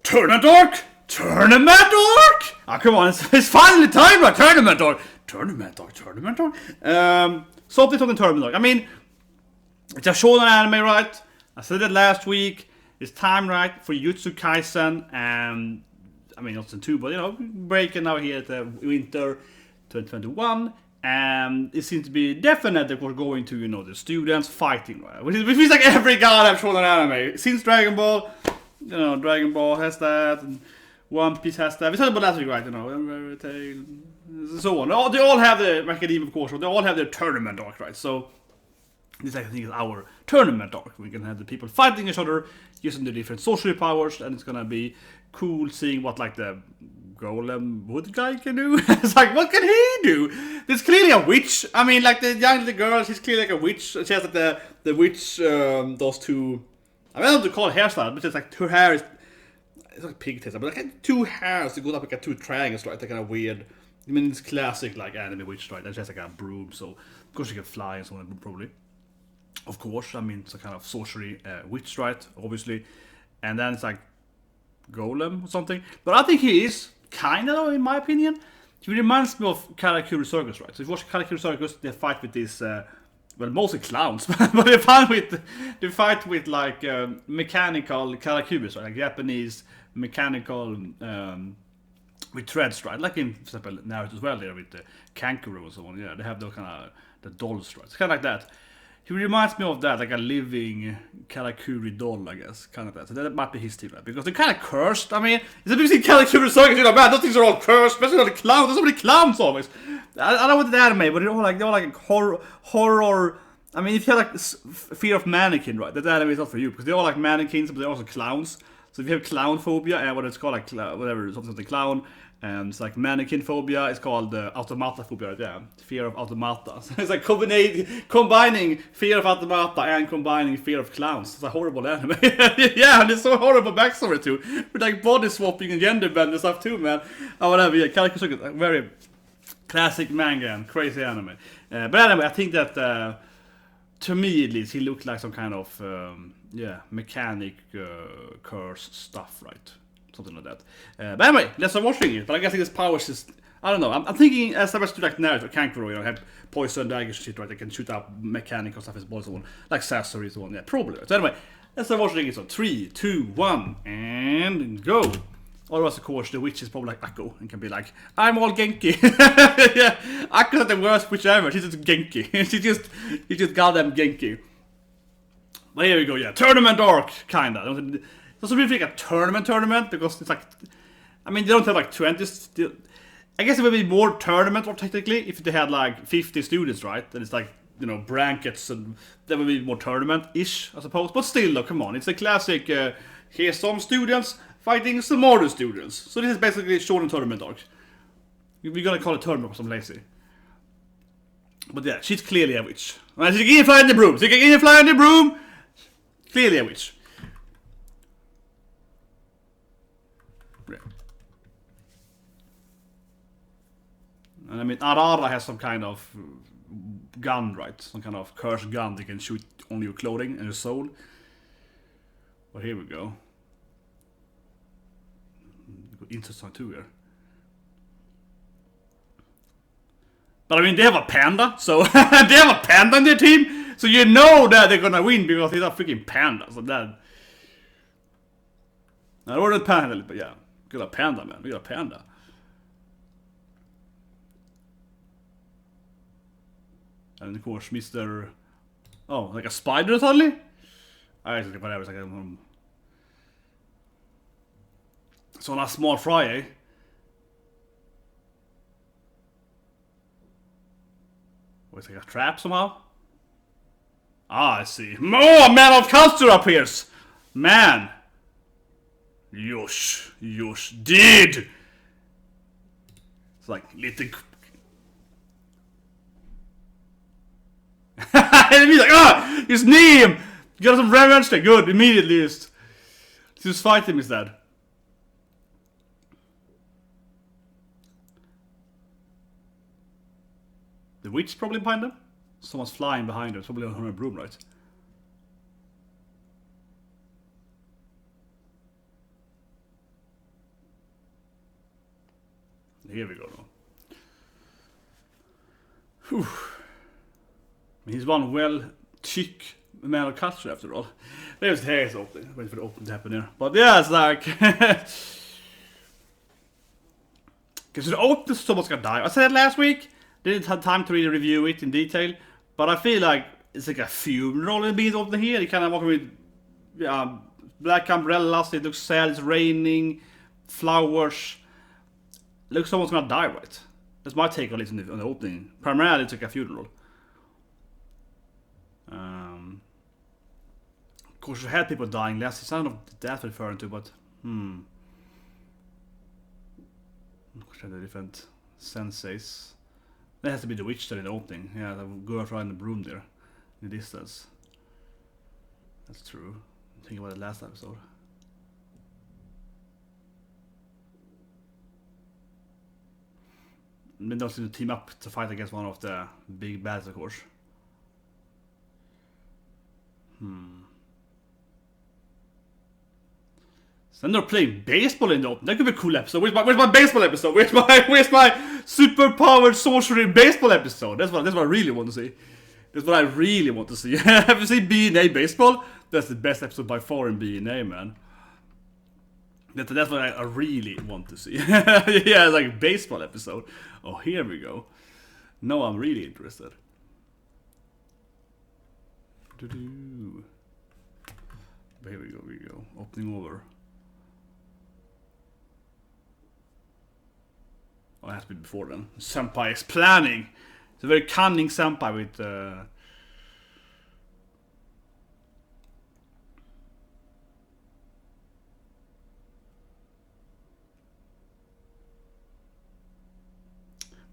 Tournament arc! Tournament arc! Ah, come on, it's finally time for tournament arc! Tournament arc. Something tournament arc. I mean, it's a shonen anime, right? I said it last week. It's time, right, for Jujutsu Kaisen, and I mean, not in 2, but you know, breaking now here at the winter 2021. And it seems to be definite that we're going to, you know, the students fighting, right? Which feels like every goddamn shonen anime. Since Dragon Ball, you know, Dragon Ball has that, and One Piece has that. We talked about last week, right? You know, so on. They all have the Academia, of course, but they all have their tournament arc, right? So this, I think, is our tournament arc. We can have the people fighting each other using the different sorcery powers, and it's gonna be cool seeing what like the golem wood guy can do. It's like, what can he do? There's clearly a witch. I mean, like the young little girl, she's clearly like a witch. She has like the witch, those two. I don't know what to call it hairstyle, but it's like her hair is. It's like pigtails, but like 2 hairs that go up like 2 triangles, right? Like kind of weird. I mean, it's classic like anime witch, right? And she has like a broom, so of course she can fly and so on, probably. Of course, I mean, it's a kind of sorcery witch, right? Obviously, and then it's like golem or something. But I think he is kind of, in my opinion, he reminds me of Karakuri Circus, right? So if you watch Karakuri Circus, they fight with these, well, mostly clowns, but they fight with like mechanical Karakuris, right? Like Japanese mechanical with threads, right? Like in, for example, Naruto as well, there with the Kankuro and so on. Yeah, they have those kind of the dolls, right? It's kind of like that. He reminds me of that, like a living Karakuri doll, I guess. Kind of that. So that might be his team, right? Because they're kind of cursed. I mean, it's a big thing Karakuri Circus, you know, man, those things are all cursed, especially all the clowns. There's so many clowns always. I don't know what the anime, but they're all like horror. I mean, if you have like fear of mannequin, right? That anime is not for you, because they're all like mannequins, but they're also clowns. So if you have clown phobia, and what it's called, like whatever, something clown, it's like mannequin phobia. It's called automata phobia, right? Yeah, fear of automata. So it's like combining fear of automata and combining fear of clowns. It's a horrible anime. Yeah, and it's so horrible backstory too, with like body swapping and gender bend and stuff too, man. Or whatever. Yeah, Karakuri, very classic manga and crazy anime. But anyway, I think that to me at least, he looked like some kind of mechanic curse stuff, right? Something like that. But anyway, let's start watching it. But I guess his powers is, I don't know. I'm thinking as I was to like Naruto, Kankuro, you know, have poison daggers and shit, right? They can shoot up mechanical stuff as well, so on. Like Sasori, so on. Yeah, probably. So anyway, let's start watching it. So 3, 2, 1, and go. Otherwise, of course, the witch is probably like Akko and can be like, I'm all Genki. Yeah, Akko's not the worst witch ever. She's just Genki. She's just goddamn Genki. But here we go, yeah. Tournament arc, kinda. It doesn't really feel like a tournament, because it's like, I mean, they don't have like 20. I guess it would be more tournament, or technically, if they had like 50 students, right? Then it's like, you know, brackets, and that would be more tournament-ish, I suppose. But still, though, come on. It's a classic, here's some students fighting some more students. So this is basically shonen tournament arc. We're gonna call it tournament because I'm lazy. But yeah, she's clearly a witch. Right, she can fly in the broom. Clearly a witch. Yeah. And I mean, Arara has some kind of gun, right? Some kind of cursed gun that can shoot on your clothing and your soul. But here we go. Interesting too here. But I mean, they have a panda, so they have a panda in their team, so you know that they're gonna win because he's a freaking panda. So that I ordered panda, but yeah, we got a panda, man. We got a panda. And of course, Mr. Oh, like a spider suddenly? I just whatever. It's like so on a small fry, eh? Oh, it's like a trap somehow? Ah, I see. Oh, a man of culture appears! Man! Yosh, did! It's like little... Enemy's like, ah! His name! You got some revenge there. Good, immediately just fight him instead. The witch probably behind them? Someone's flying behind her, probably on her broom, right? Here we go now. Whew. He's one well-chick man of culture after all. There's the hair is open. Waiting for the open to happen here. But yeah, it's like... Because the open someone's gonna die. I said that last week. Didn't have time to really review it in detail. But I feel like it's like a funeral in being open here. You kind of walking with black umbrellas. It looks sad. It's raining. Flowers. Looks someone's gonna die, right? That's my take on it on the opening. Primarily, it's like a funeral. Of course, you had people dying last. It's not that referring to, but the different senseis. That has to be the witch there in the opening. Yeah, the girl flying the broom there in the distance. That's true. Think about the last episode. Then those two team up to fight against one of the big bads, of course. So then they're playing baseball in the open. That could be a cool episode. Where's my baseball episode? Where's my super-powered sorcery baseball episode? That's what I really want to see. That's what I really want to see. Have you seen B&A baseball? That's the best episode by far in B&A, man. That's what I really want to see. Yeah, it's like a baseball episode. Oh, here we go. No, I'm really interested. Here we go. Opening over. Oh, it has to be before then. Senpai is planning. It's a very cunning senpai with...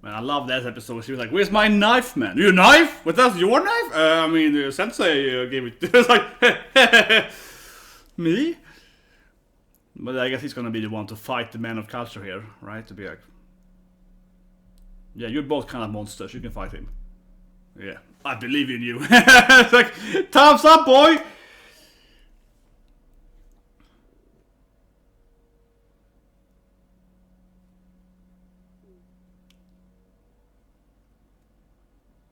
Man, I love that episode. She was like, "Where's my knife, man? Your knife? What, that's your knife?" I mean, the sensei gave it. It's like, me? But I guess he's gonna be the one to fight the man of culture here, right? To be like, yeah, you're both kind of monsters. You can fight him. Yeah, I believe in you. It's like, thumbs up, boy.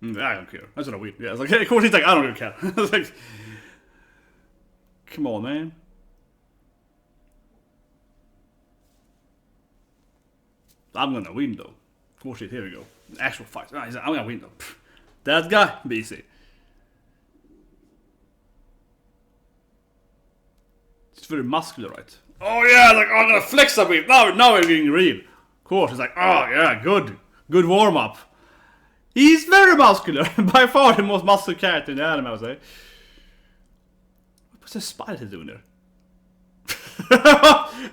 I don't care. That's what I weird. Yeah, it's like, hey, of course he's like, I don't even care. It's like, come on, man. I'm gonna win though. Of course, here we go. Actual fight. He's like, I'm gonna win though. Pfft. That guy, BC. It's very muscular, right? Oh yeah, like I'm gonna flex a bit. Now we're getting real. Of course, it's like, oh yeah, good warm up. He's very muscular. By far the most muscular character in the anime, I would say. What's the spider doing there?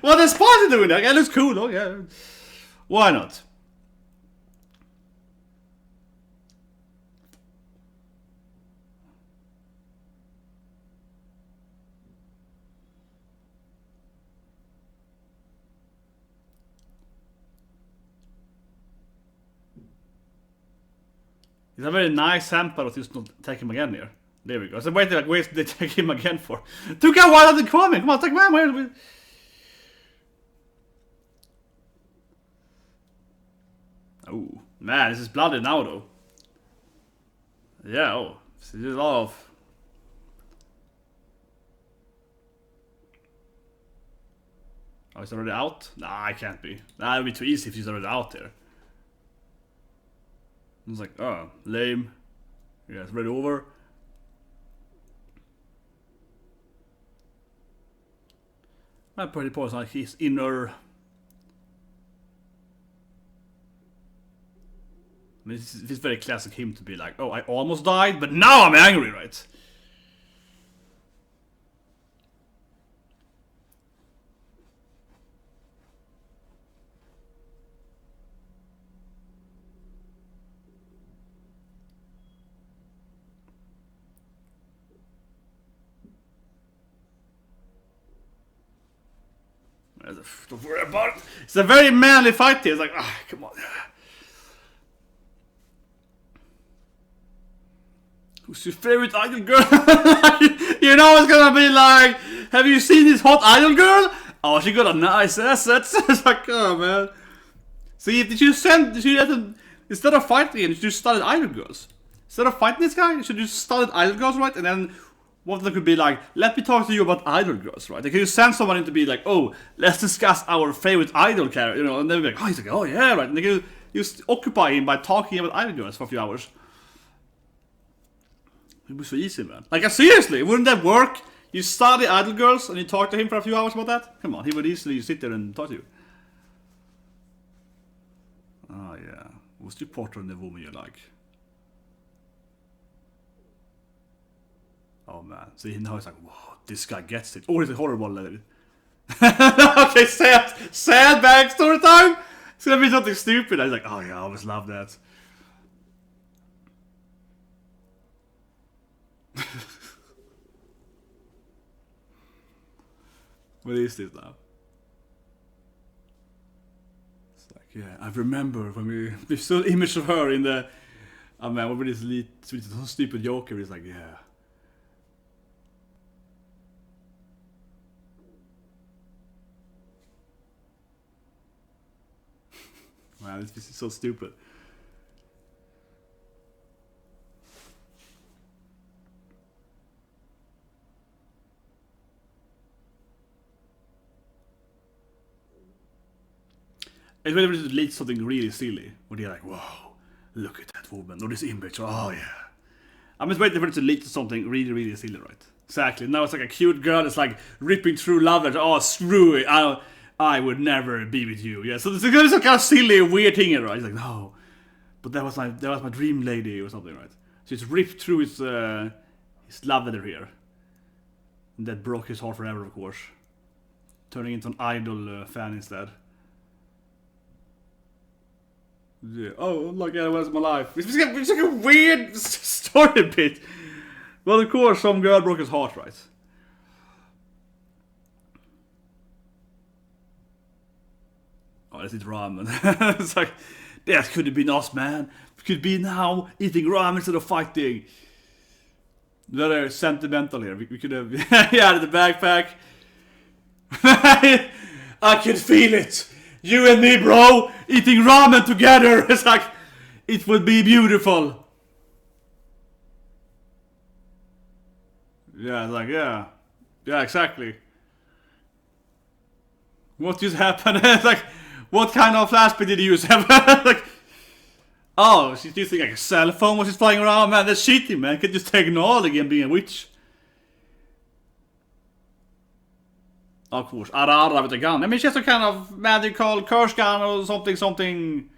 What is spider doing there? It looks cool, though. Yeah. Why not? He's a very nice sample, but just not take him again here. There we go. So wait, like, where did they take him again for? Took a while to come in. Come on, take man. Where? Oh man, this is bloody now though. Yeah. Oh, so there's a lot of. Oh, he's already out? Nah, I can't be. That would be too easy if he's already out there. It's like, oh, lame. Yeah, it's ready over. I'm pretty poor, like his inner. I mean, it's very classic him to be like, oh, I almost died, but now I'm angry, right? Don't worry about it. It's a very manly fight here. It's like, ah, come on. Who's your favorite idol girl? You know it's gonna be like, have you seen this hot idol girl? Oh, she got a nice ass. It's like, oh man. See, if you should have, instead of fighting him, you should just study idol girls. Instead of fighting this guy, you should just study idol girls, right? And then what that could be like, let me talk to you about idol girls, right? Like, you send someone in to be like, oh, let's discuss our favorite idol character, you know, and then be like, oh, he's like, oh yeah, right? And you just occupy him by talking about idol girls for a few hours. It was so easy, man. Like, seriously, wouldn't that work? You study idol girls and you talk to him for a few hours about that? Come on, he would easily sit there and talk to you. Oh yeah, what's your portrait on the woman you like? Oh man, see now it's like, whoa, this guy gets it. Oh, it's a horrible level. Okay, sad backstory time. It's gonna be something stupid. I was like, oh yeah, I always love that. What is this now? It's like, yeah, I remember when we saw the image of her in the, oh man, what was this stupid Joker? He's like, yeah. Man, this is so stupid. It's when it leads to something really silly, where you're like, whoa, look at that woman, or this image, oh yeah. I'm just waiting for it to lead to something really, really silly, right? Exactly. Now it's like a cute girl that's like ripping through love letters, oh screw it, I would never be with you. Yeah, so there's some kind of silly, weird thing here, right? He's like, no, but that was my dream lady or something, right? So it's ripped through his love letter here, and that broke his heart forever, of course, turning into an idol fan instead. Yeah. Oh, like yeah, what's my life? It's like a weird story bit. Well, of course, some girl broke his heart, right? Oh, let's eat ramen. It's like, that could have been us, man. We could be now eating ramen instead of fighting. Very sentimental here. We could have, yeah, the backpack. I can feel it. You and me, bro, eating ramen together. It's like, it would be beautiful. Yeah, it's like, yeah, exactly. What just happened? It's like, what kind of flashback did you use? Like, oh, she's using like a cell phone while she's flying around. Man, that's cheating, man. Can't just technology again being a witch. Of course, Arara with a gun. I mean, she has a kind of magical curse gun or something.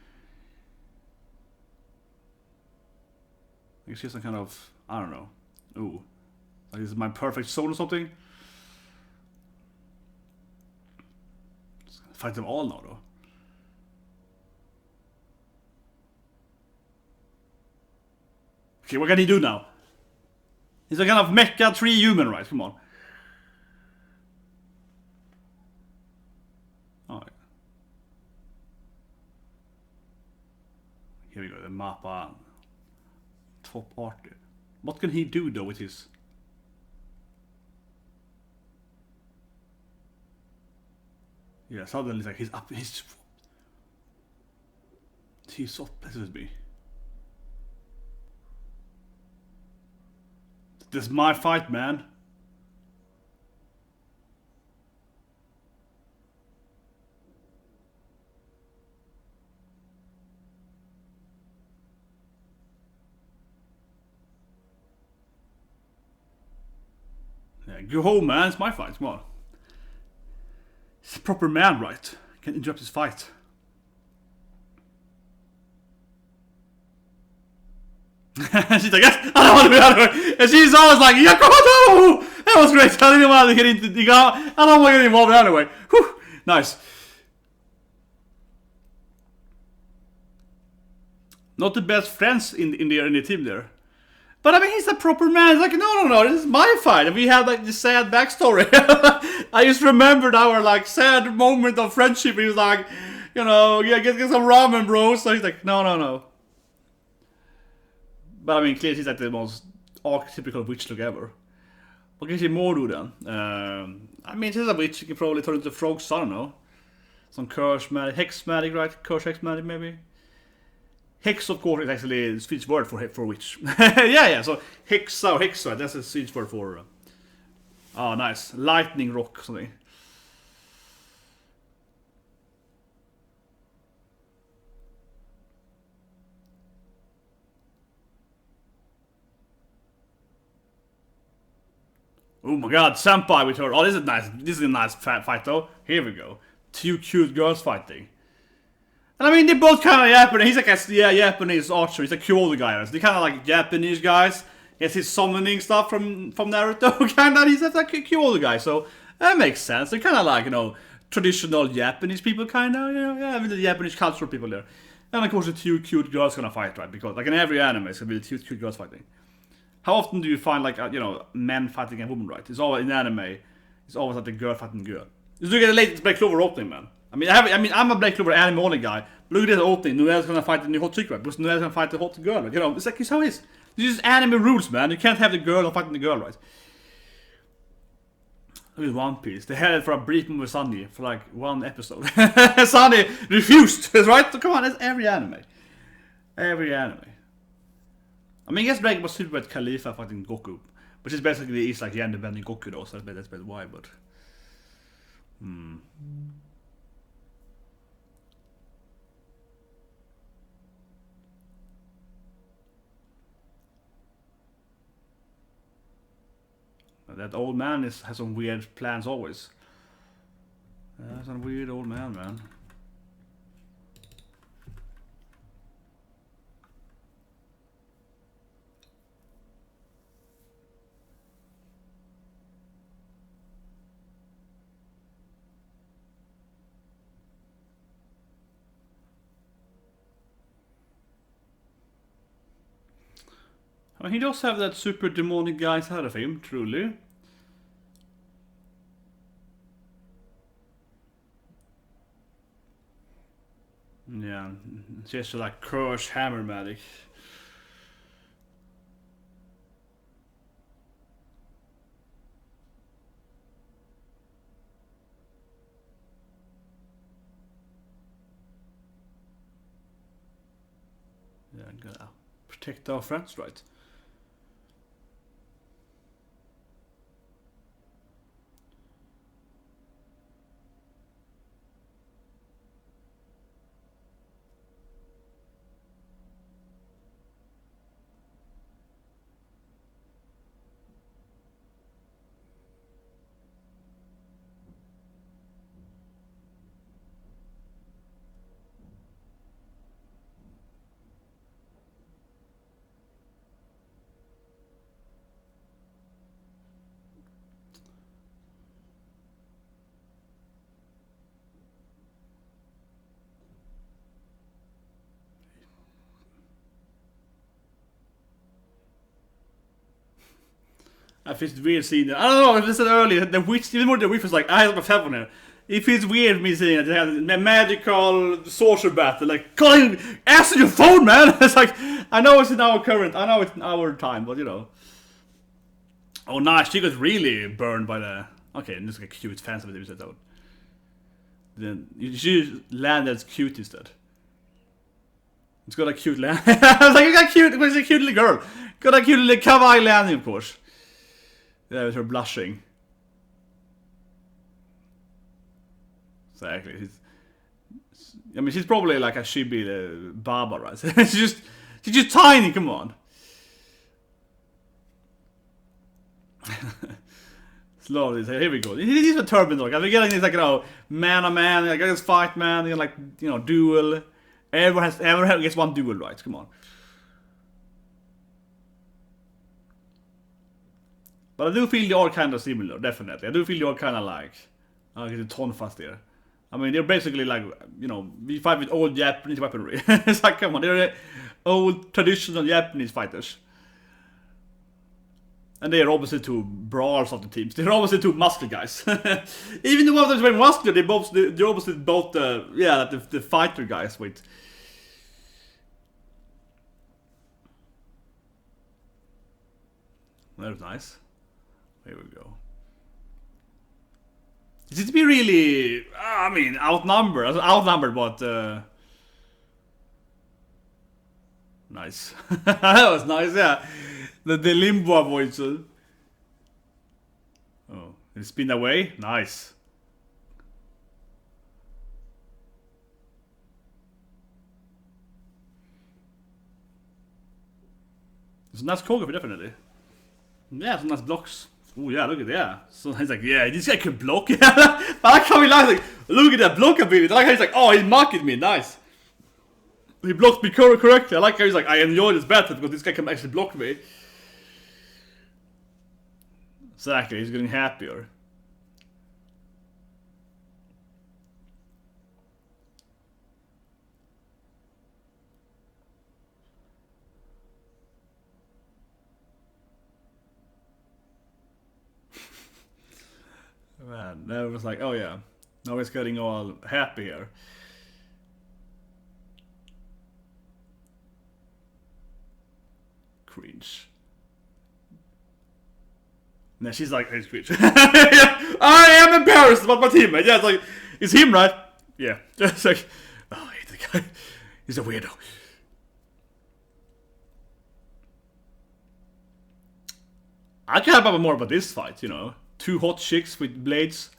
I guess she has some kind of, I don't know. Ooh, like this is my perfect soul or something. Just gonna fight them all now, though. Okay, what can he do now? He's a kind of mecha 3 human, right? Come on. Oh, yeah. Here we go, the Mappa. Top artist. What can he do though with his... Yeah, suddenly it's like he's up, he's so pleasant with me. This is my fight, man. Yeah, go home, man. It's my fight. Come on. He's a proper man, right? Can't interrupt his fight. She's like, yes, I don't want to be out of her. And she's always like, yeah, come on, that was great. I didn't want to get into the I don't want to get involved anyway. Whew. Nice. Not the best friends in the team there. But I mean, he's a proper man. He's like, no, this is my fight. And we had like this sad backstory. I just remembered our like sad moment of friendship. He was like, you know, yeah, get some ramen, bro. So he's like, no. But I mean, clearly she's like the most archetypical witch look ever. What can she more do then? I mean, she's a witch. She can probably turn into frogs. I don't know. some curse magic, hex magic, right? Curse hex magic, maybe. Hex, of course, is actually a Swedish word for witch. yeah. So hexa or hexa, that's a Swedish word for. Oh, nice. Lightning rock, something. Oh my god, Senpai with her. Oh, this is nice. This is a nice fight though. Here we go. Two cute girls fighting. And I mean, they're both kind of Japanese. He's like a Japanese archer. He's a Kyoto guy. They're kind of like Japanese guys. He has his summoning stuff from Naruto. Kind of. He's like a Kyoto guy. So that makes sense. They're kind of like, traditional Japanese people, kind of. With the Japanese cultural people there. And of course, the two cute girls gonna fight, right? Because like in every anime, it's gonna be the two cute girls fighting. How often do you find like men fighting a woman, right? It's always in anime. It's always like the girl fighting girl. Look at the latest Black Clover opening, man. I mean, I'm a Black Clover anime only guy. Look at this opening. Noelle's gonna fight the new hot chick, right? Because Noelle's gonna fight the hot girl, right? It's like it's how it is. This is anime rules, man. You can't have the girl fighting the girl, right? Look at One Piece. They had it for a brief moment with Sunny for like one episode. Sunny refused, right? So come on, that's every anime. Every anime. I mean, I guess Dragon Ball Super with Khalifa fighting Goku, which is basically like gender bending Goku though, so that's better why, but. That old man has some weird plans always. Some weird old man. I mean, he does have that super demonic guy side of him, truly. Yeah, just like crush hammer magic. Yeah, gotta protect our friends, right? I feel it's weird seeing that. I don't know if I said earlier, the witch, even more the witch was like, I have a heaven here. It feels weird me seeing it. They have a magical sorcerer battle. Like, calling, answer your phone, man! It's like, I know it's in our time, but Oh, nice, she got really burned by the. Okay, and this like cute fans of it, set out. Then you should land as cute instead. It's got a cute land. I was like, you got cute, it's a cute little girl. Got a cute little kawaii landing, of course. Yeah, with her blushing. Exactly. I mean, she's probably like a chibi Baba, right? she's just tiny. Come on. Slow. Here we go. He's a turban dog. We're getting this like man on man. Like this fight man. Like duel. Everyone gets one duel, right? Come on. But I do feel they are kind of similar, definitely. I do feel they are kind of like, the tonfas there. I mean, they're basically like, we fight with old Japanese weaponry. It's like, come on, they're old traditional Japanese fighters. And they are opposite to brawls of the teams. They're opposite to muscle guys. Even the ones that are very muscular, they're opposite both the fighter guys with. That was nice. Here we go. It seems to be really, I mean, outnumbered, but nice. That was nice, yeah. The limbo voice. Oh, and spin away, nice. It's a nice choreography, definitely. Yeah, some nice blocks. Oh yeah, look at that. So he's like, yeah, this guy can block. But I can't be like, look at that block ability. I like how he's like, oh, he mocked me, nice. He blocked me correctly. I like how he's like, I enjoy this battle because this guy can actually block me. Exactly, he's getting happier. Man, that was like, oh yeah, now he's getting all happy here. Cringe. And she's like, it's cringe. I am embarrassed about my teammate. Yeah, it's like, it's him, right? Yeah. Just like, oh, I hate the guy. He's a weirdo. I care about more about this fight, you know. Two hot chicks with blades.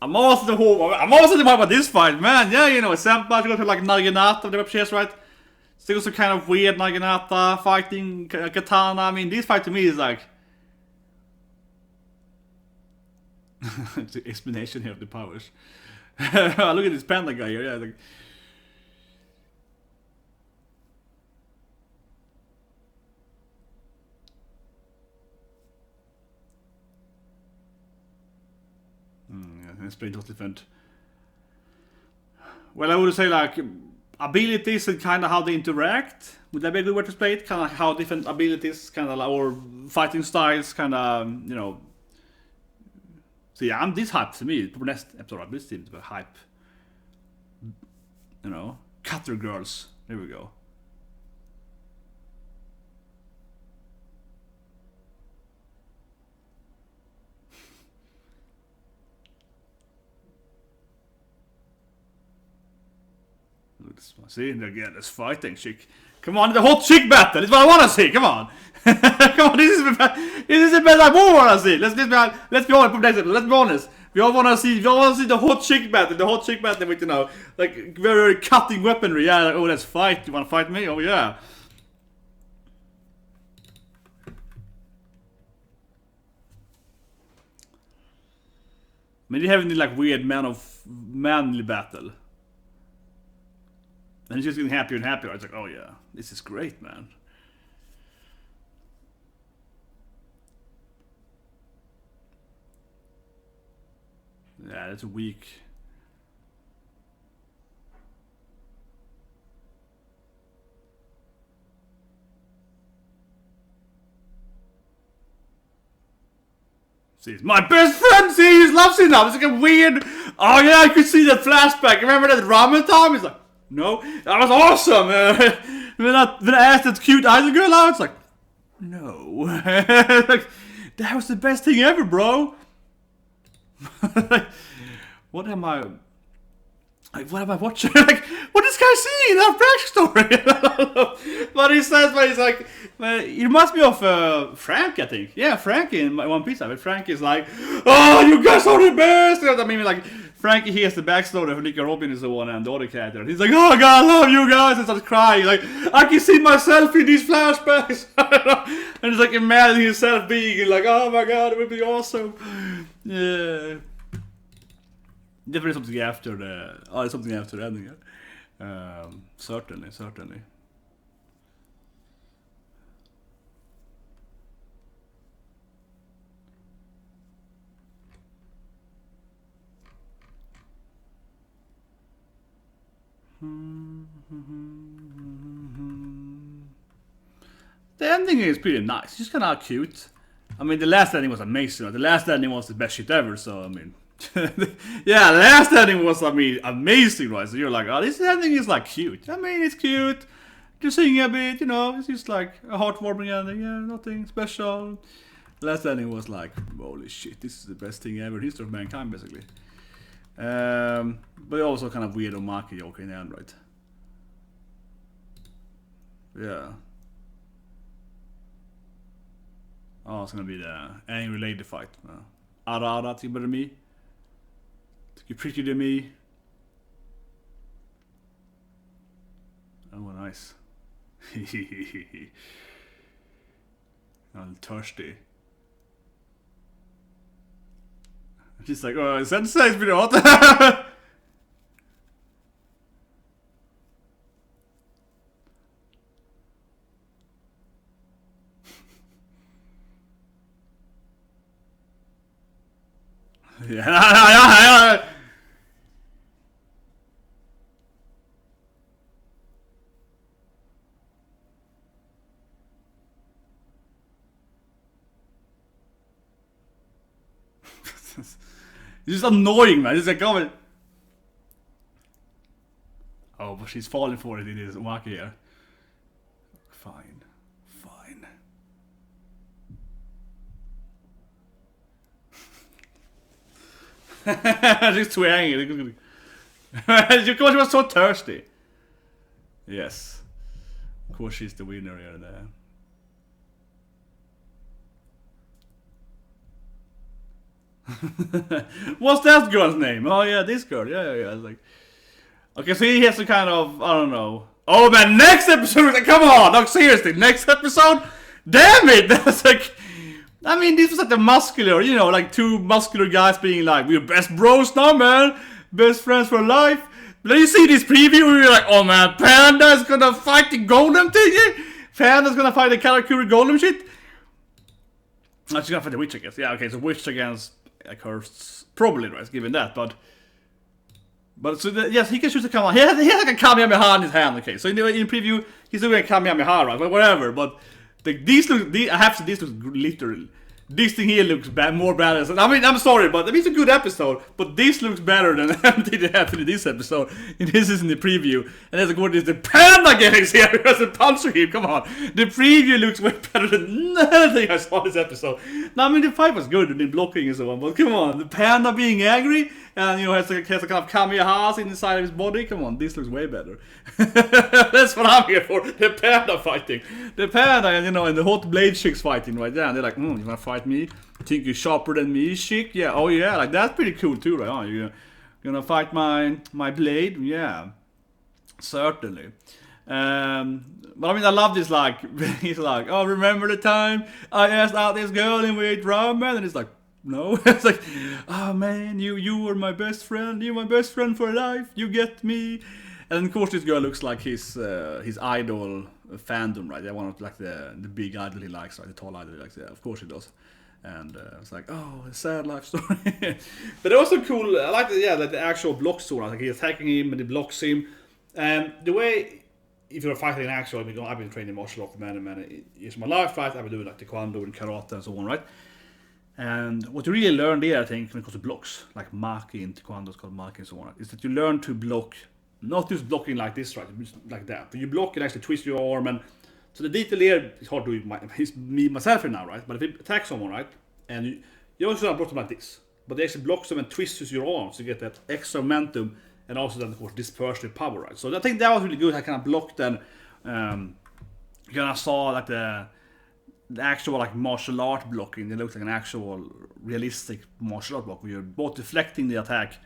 I'm also the more about this fight, man. Yeah, you know, Senpai go to like Naginata, the web chase, right? Still some kind of weird Naginata fighting katana. I mean, this fight to me is like the explanation here of the powers. Look at this panda guy here. Yeah, like, it's pretty totally different. Well, I would say like abilities and kind of how they interact. Would that be a good way to play it? Kind of like how different abilities, kind of like, or fighting styles, kind of, you know. So yeah, I'm this hype to me. Probably next episode of this team to be hype. You know, Cutter Girls. There we go. See, again, this fighting chick. Come on, the hot chick battle. It's what I want to see. Come on, come on. This is the best I want to see. Let's be honest. Let's be honest. We all want to see the hot chick battle. The hot chick battle with, you know, like very, very cutting weaponry. Yeah. Like, oh, let's fight. You want to fight me? Oh yeah. I mean, they have any like weird manly battle. And he's just getting happier and happier. I was like, oh yeah, this is great, man. Yeah, that's weak. See, it's my best friend. See, he loves it now. It's like a weird. Oh yeah, I could see that flashback. Remember that ramen time? He's like, no, that was awesome. When I asked that cute idol girl out, it's like, no. Like, that was the best thing ever, bro. What am I? Like, what am I watching? Like, what is this guy seeing? That backstory. But he says, but he's like, it reminds me of Frank, I think. Yeah, Frank in One Piece. But Frank is like, oh, you guys are the best. I mean, like, Frankie hears the backstory of Nicky Robin is the one and the other character. He's like, oh god, I love you guys, and starts crying. Like, I can see myself in these flashbacks. And he's like imagining himself being like, oh my god, it would be awesome. Yeah. Definitely something after the. Oh, it's something after the ending. Certainly. The ending is pretty nice. It's just kind of cute. I mean, the last ending was amazing. The last ending was the best shit ever. So I mean, yeah, the last ending was, I mean, amazing, right? So you're like, oh, this ending is like cute. I mean, it's cute. Just singing a bit, you know. It's just like a heartwarming ending. Yeah, nothing special. Last ending was like, holy shit, this is the best thing ever in history of mankind, basically. But also kind of weird on Maki joke in the end, right? Yeah. Oh, it's gonna be the angry lady fight. Ara, tycker me. Tycker pretty to me. Oh, nice. I'm thirsty. She's like, oh, sen sägs pirat. Ja. It's just annoying, man. It's like, oh, but she's falling for it in this Maki here. Fine. She's too angry. She was so thirsty. Yes. Of course she's the winner here there. What's that girl's name? Oh yeah, this girl. Yeah. It's like, okay, so he has to kind of, I don't know. Oh man, next episode. Come on, no, seriously, next episode. Damn it, that's like. I mean, this was like the muscular, like two muscular guys being like, we're best bros now, man. Best friends for life. But then you see this preview where you're like, oh man, Panda is gonna fight the golem thing. Panda's gonna fight the Karakuri golem shit. She's gonna fight the witch, I guess. Yeah, okay, so witch against cursed, probably, right, given that, but so yes, he can shoot a Kamehameha. He has like a Kamehameha in his hand, okay, so in preview, he's doing a Kamehameha, right, but whatever, but these look, I have to say, this looks literal. This thing here looks more badass. I mean, I'm sorry, but it's a good episode, but this looks better than anything that happened in this episode. And this is in the preview. And there's what is the Panda getting here as a puncher him, come on. The preview looks way better than anything I saw in this episode. Now, I mean, the fight was good and the blocking and so on, but come on, the Panda being angry and, has a kind of Kamehas inside of his body, come on, this looks way better. That's what I'm here for, the Panda fighting. The Panda and, and the hot blade chicks fighting right there, and they're like, you wanna fight me? You think you're sharper than me, chick? Yeah, oh yeah, like that's pretty cool too, right? Oh, you're gonna fight my blade? Yeah, certainly. But I mean, I love this, like, he's like, oh, remember the time I asked out this girl and we ate ramen? And it's like, no. It's like, oh man, you were my best friend, you're my best friend for life, you get me. And of course this girl looks like his idol fandom, right? They one of like the big idol he likes, right? The tall idol he likes, yeah, of course he does. And it's like, oh, a sad life story. But also cool, I like the actual block story, like he's attacking him and he blocks him. And the way, if you're fighting an actual, I've been training martial arts for many years of my life, right? I've been doing like taekwondo and karate and so on, right? And what you really learn there, I think, when it comes to blocks, like Maki in taekwondo, it's called Maki and so on, is that you learn to block, not just blocking like this, right? Like that. But you block and actually twist your arm, and so the detail here is hard to do. It's me myself here now, right? But if you attack someone, right, and you also block them like this, but they actually blocks them and twists your arms to get that extra momentum, and also then of course disperse the power, right? So I think that was really good. I kind of blocked and you kind of saw like the actual like martial art blocking. It looks like an actual realistic martial art block where you're both deflecting the attack,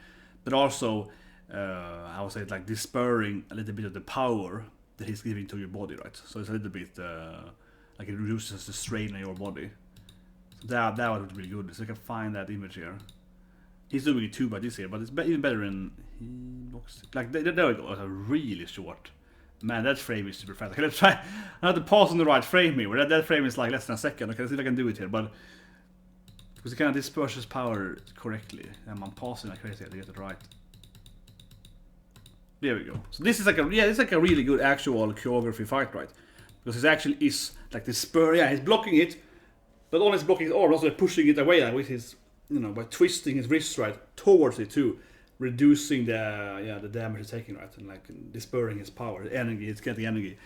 but also I would say like dispersing a little bit of the power that he's giving to your body, right? So it's a little bit like it reduces the strain on your body. So that was really good. So I can find that image here. He's doing it too by this here, but it's even better in he blocks. Like there we go. It's a really short. Man, that frame is super fast. Okay, let's try. I have to pause on the right frame here. Where that frame is like less than a second. Okay, let's see if I can do it here. But because it kind of disperses power correctly, and I'm pausing like crazy to get it right. There we go. So this is like a really good actual choreography fight, right? Because it actually is like the spur. Yeah, he's blocking it, but only he's blocking his arm, also pushing it away with his, by twisting his wrist right towards it too. Reducing the damage he's taking, right, and like dispersing his power, the energy. It's getting energy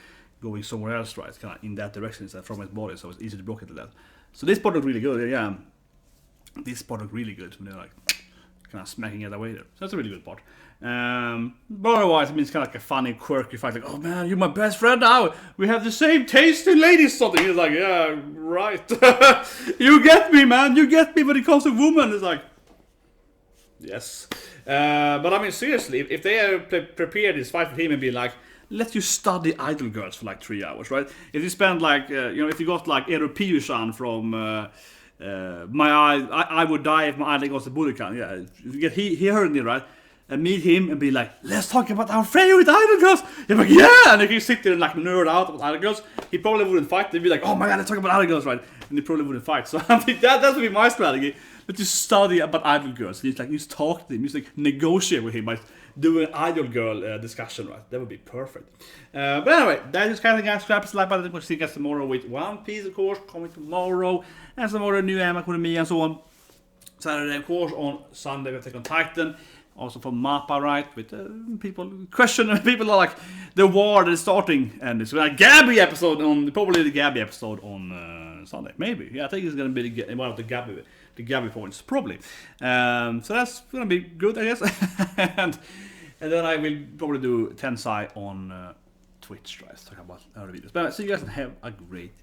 going somewhere else, right, kind of in that direction instead from his body, so it's easy to block it like that. So this part looked really good. Yeah, this part looked really good. They're like kind of smacking it away there. So that's a really good part. But otherwise, I mean, it's kind of like a funny, quirky fight. Like, oh man, you're my best friend now. We have the same taste in ladies. Something. He's like, yeah, right. You get me, man. You get me when it comes to women. It's like, yes. But I mean, seriously, if they had prepared this fight for him and be like, let you study idol girls for like 3 hours, right? If you spend like, if you got like Eero Piushan from I Would Die If My Idol Goes to Budokan, yeah, you get he heard me, right? And meet him and be like, let's talk about our favorite idol girls. You're like, yeah, and if you sit there and like nerd out about idol girls, he probably wouldn't fight. They'd be like, oh my god, let's talk about idol girls, right? And he probably wouldn't fight. So I think that would be my strategy. Let's just study about idol girls. He's like, just talk to him, just like negotiate with him by doing an idol girl discussion, right? That would be perfect. But anyway, that is kind of guys. Scrap like button. We'll see you guys tomorrow with One Piece, of course, coming tomorrow, and some other new anime with me and so on. Saturday, of course, on Sunday we'll take on Titan. Also from Mappa, right? With people questioning, people are like, the war that is starting, and it's a Gabby episode on, probably the Gabby episode on Sunday, maybe. Yeah, I think it's gonna be one of the Gabby points, probably. So that's gonna be good, I guess. and then I will probably do Tensai on Twitch, right? Talk about other videos. But see you guys and have a great